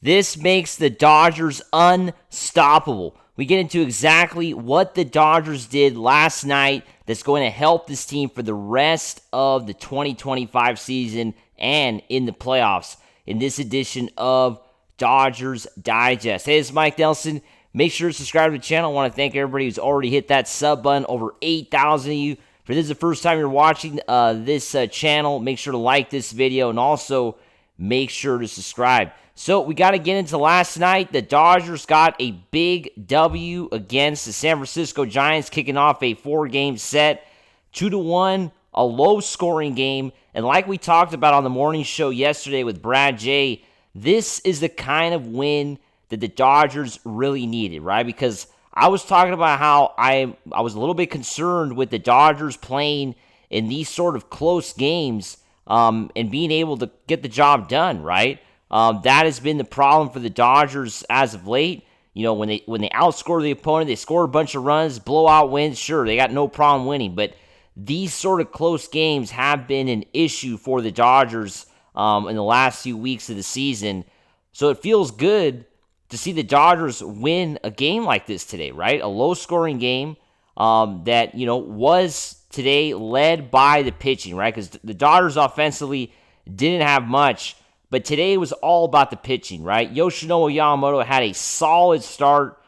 This makes the Dodgers unstoppable. We get into exactly what the Dodgers did last night that's going to help this team for the rest of the 2025 season and in the playoffs in this edition of Dodgers Digest. Hey, this is Mike Nelson. Make sure to subscribe to the channel. I want to thank everybody who's already hit that sub button. Over 8,000 of you. If this is the first time you're watching this channel, make sure to like this video and also make sure to subscribe. So we got to get into last night. The Dodgers got a big W against the San Francisco Giants, kicking off a 4-game set, 2-1, a low-scoring game. And like we talked about on the morning show yesterday with Brad J., this is the kind of win that the Dodgers really needed, right? Because I was talking about how I was a little bit concerned with the Dodgers playing in these sort of close games and being able to get the job done, right? That has been the problem for the Dodgers as of late. You know, when they outscore the opponent, they score a bunch of runs, blowout wins, sure, they got no problem winning. But these sort of close games have been an issue for the Dodgers in the last few weeks of the season. So it feels good to see the Dodgers win a game like this today, right? A low-scoring game that, you know, was today led by the pitching, right? Because the Dodgers offensively didn't have much. But today was all about the pitching, right? Yoshinobu Yamamoto had a solid start,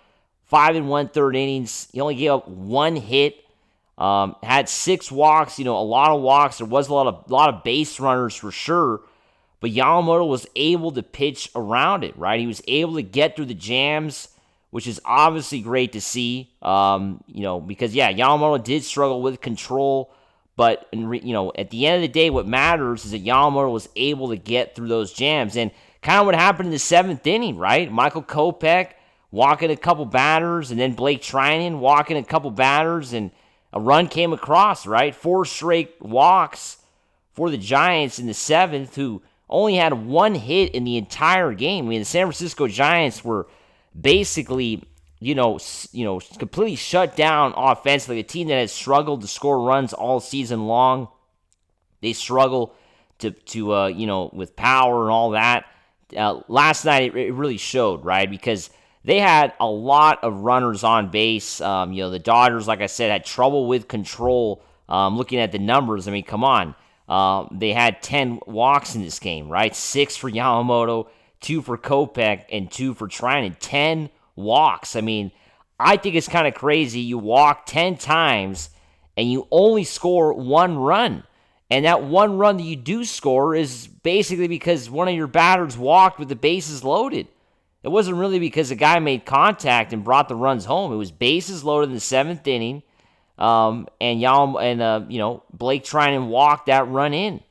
5 1/3 innings. He only gave up 1 hit, had 6 walks. You know, a lot of walks. There was a lot of base runners for sure. But Yamamoto was able to pitch around it, right? He was able to get through the jams, which is obviously great to see. You know, because Yamamoto did struggle with control. But, you know, at the end of the day, what matters is that Yamamoto was able to get through those jams. And kind of what happened in the 7th inning, right? Michael Kopech walking a couple batters, and then Blake Treinen walking a couple batters, and a run came across, right? 4 straight walks for the Giants in the 7th, who only had 1 hit in the entire game. I mean, the San Francisco Giants were basically completely shut down offensively. A team that has struggled to score runs all season long. They struggle to with power and all that. Last night it really showed, right? Because they had a lot of runners on base. The Dodgers, like I said, had trouble with control. Looking at the numbers, I mean, come on. They had 10 walks in this game, right? 6 for Yamamoto, 2 for Kopech, and 2 for Treinen. 10 walks. I mean, I think it's kind of crazy. You walk 10 times and you only score 1 run. And that 1 run that you do score is basically because one of your batters walked with the bases loaded. It wasn't really because a guy made contact and brought the runs home. It was bases loaded in the 7th inning. Blake Treinen walked that run in.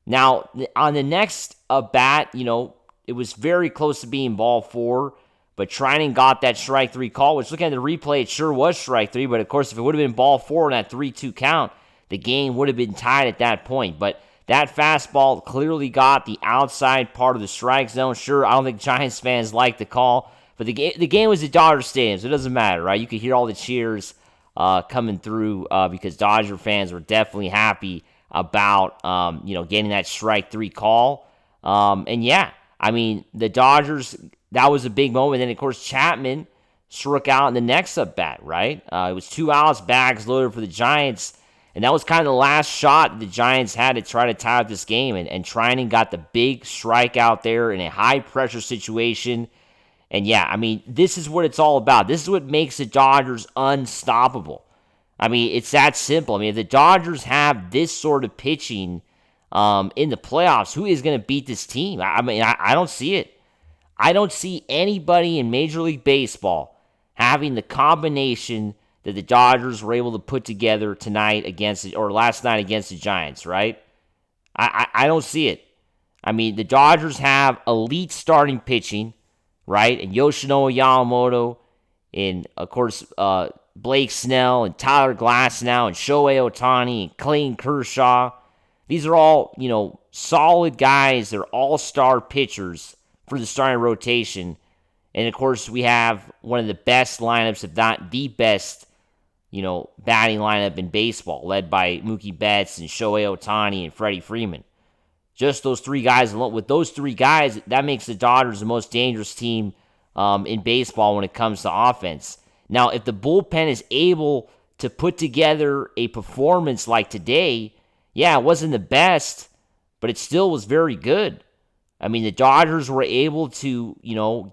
Now, on the next bat, it was very close to being ball 4. But Treinen got that strike 3 call, which looking at the replay, it sure was strike 3. But of course, if it would have been ball 4 in that 3-2 count, the game would have been tied at that point. But that fastball clearly got the outside part of the strike zone. Sure, I don't think Giants fans liked the call. But the game was at Dodger Stadium, so it doesn't matter, right? You could hear all the cheers coming through because Dodger fans were definitely happy about getting that strike 3 call. The Dodgers, that was a big moment. And then, of course, Chapman struck out in the next at-bat, right? It was 2 outs, bags loaded for the Giants. And that was kind of the last shot the Giants had to try to tie up this game. And Treinen got the big strikeout there in a high-pressure situation. And, this is what it's all about. This is what makes the Dodgers unstoppable. I mean, it's that simple. I mean, if the Dodgers have this sort of pitching in the playoffs, who is going to beat this team? I don't see it. I don't see anybody in Major League Baseball having the combination that the Dodgers were able to put together last night against the Giants, right? I don't see it. I mean, the Dodgers have elite starting pitching, right? And Yoshinobu Yamamoto, and of course, Blake Snell, and Tyler Glasnow, and Shohei Ohtani, and Clayton Kershaw. These are all, solid guys. They're all-star pitchers for the starting rotation. And, of course, we have one of the best lineups, if not the best, batting lineup in baseball, led by Mookie Betts and Shohei Ohtani and Freddie Freeman. Just those three guys alone. With those three guys, that makes the Dodgers the most dangerous team in baseball when it comes to offense. Now, if the bullpen is able to put together a performance like today, yeah, it wasn't the best, but it still was very good. I mean, the Dodgers were able to,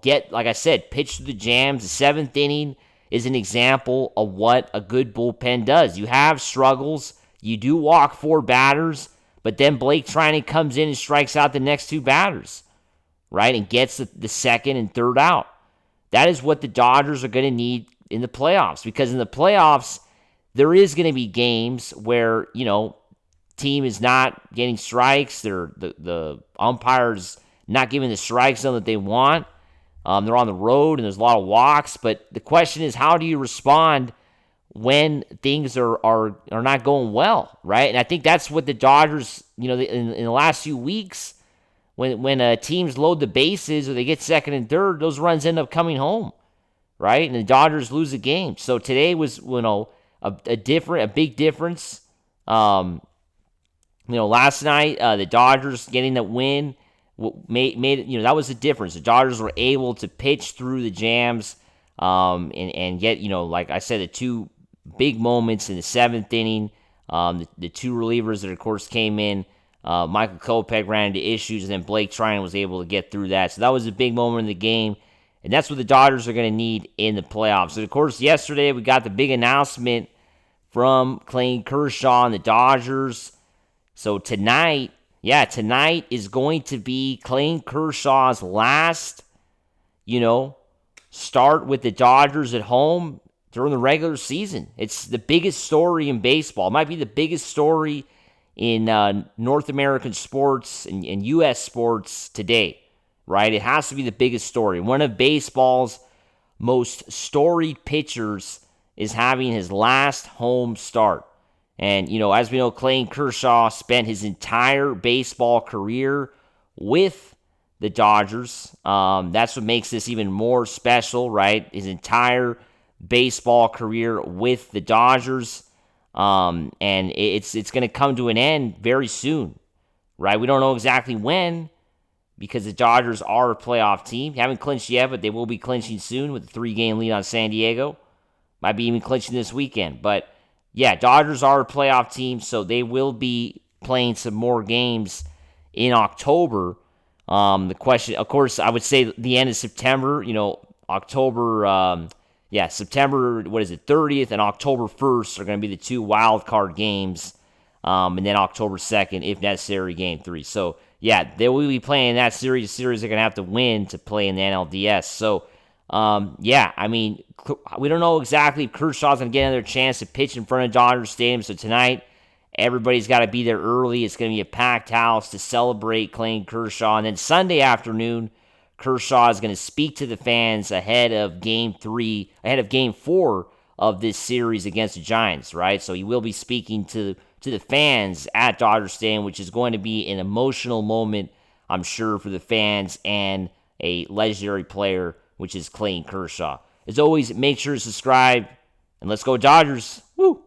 get, like I said, pitch through the jams. The seventh inning is an example of what a good bullpen does. You have struggles. You do walk four batters, but then Blake Trinan comes in and strikes out the next two batters, right, and gets the second and third out. That is what the Dodgers are going to need in the playoffs, because in the playoffs, there is going to be games where, team is not getting strikes. The umpire's not giving the strike zone that they want. They're on the road, and there's a lot of walks. But the question is, how do you respond when things are not going well, right? And I think that's what the Dodgers, in the last few weeks, when teams load the bases or they get second and third, those runs end up coming home, right? And the Dodgers lose the game. So today was, a big difference. Last night, the Dodgers getting that win made it, that was the difference. The Dodgers were able to pitch through the jams and get, like I said, the two big moments in the seventh inning. The two relievers that, of course, came in. Michael Kopech ran into issues, and then Blake Trinan was able to get through that. So that was a big moment in the game, and that's what the Dodgers are going to need in the playoffs. And, of course, yesterday we got the big announcement from Clayton Kershaw and the Dodgers. So tonight is going to be Clayton Kershaw's last, start with the Dodgers at home during the regular season. It's the biggest story in baseball. It might be the biggest story in North American sports and U.S. sports today, right? It has to be the biggest story. One of baseball's most storied pitchers is having his last home start. And, as we know, Clayton Kershaw spent his entire baseball career with the Dodgers. That's what makes this even more special, right? His entire baseball career with the Dodgers. And it's going to come to an end very soon, right? We don't know exactly when, because the Dodgers are a playoff team. They haven't clinched yet, but they will be clinching soon with a 3-game lead on San Diego. Might be even clinching this weekend, but yeah, Dodgers are a playoff team, so they will be playing some more games in October. The question, of course, I would say the end of September, October, September, 30th and October 1st are going to be the two wild card games, and then October 2nd, if necessary, Game 3. So, yeah, they will be playing that series. The series they're going to have to win to play in the NLDS. So, we don't know exactly if Kershaw's going to get another chance to pitch in front of Dodgers Stadium. So tonight, everybody's got to be there early. It's going to be a packed house to celebrate Clayton Kershaw. And then Sunday afternoon, Kershaw is going to speak to the fans ahead of Game 4 of this series against the Giants, right? So he will be speaking to the fans at Dodger Stadium, which is going to be an emotional moment, I'm sure, for the fans and a legendary player, which is Clayton Kershaw. As always, make sure to subscribe, and let's go Dodgers. Woo!